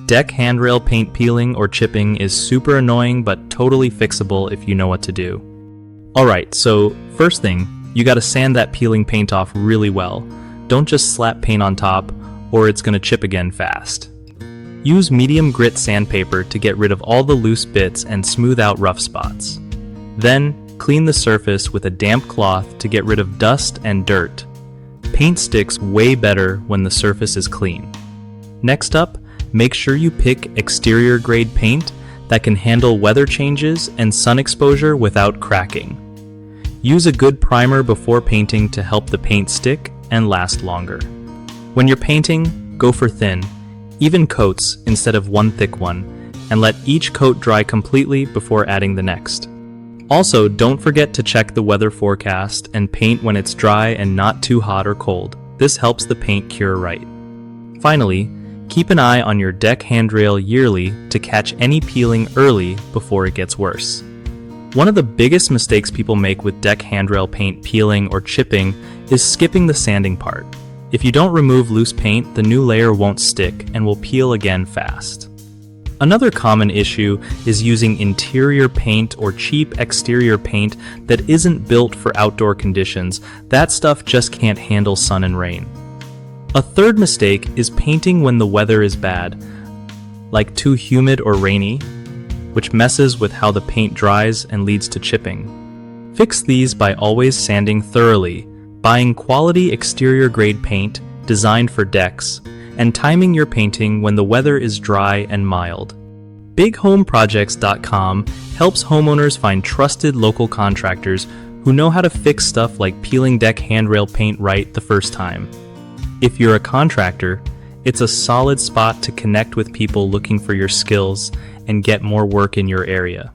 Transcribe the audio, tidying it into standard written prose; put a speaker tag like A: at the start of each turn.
A: Deck handrail paint peeling or chipping is super annoying but totally fixable if you know what to do. Alright, so first thing, you gotta sand that peeling paint off really well. Don't just slap paint on top, or it's gonna chip again fast. Use medium grit sandpaper to get rid of all the loose bits and smooth out rough spots. Then, clean the surface with a damp cloth to get rid of dust and dirt. Paint sticks way better when the surface is clean. Next up, make sure you pick exterior grade paint that can handle weather changes and sun exposure without cracking. Use a good primer before painting to help the paint stick and last longer. When you're painting, go for thin, even coats instead of one thick one, and let each coat dry completely before adding the next. Also, don't forget to check the weather forecast and paint when it's dry and not too hot or cold. This helps the paint cure right. Finally, keep an eye on your deck handrail yearly to catch any peeling early before it gets worse. One of the biggest mistakes people make with deck handrail paint peeling or chipping is skipping the sanding part. If you don't remove loose paint, the new layer won't stick and will peel again fast. Another common issue is using interior paint or cheap exterior paint that isn't built for outdoor conditions. That stuff just can't handle sun and rain. A third mistake is painting when the weather is bad, like too humid or rainy, which messes with how the paint dries and leads to chipping. Fix these by always sanding thoroughly, buying quality exterior grade paint designed for decks, and timing your painting when the weather is dry and mild. BigHomeProjects.com helps homeowners find trusted local contractors who know how to fix stuff like peeling deck handrail paint right the first time. If you're a contractor, it's a solid spot to connect with people looking for your skills and get more work in your area.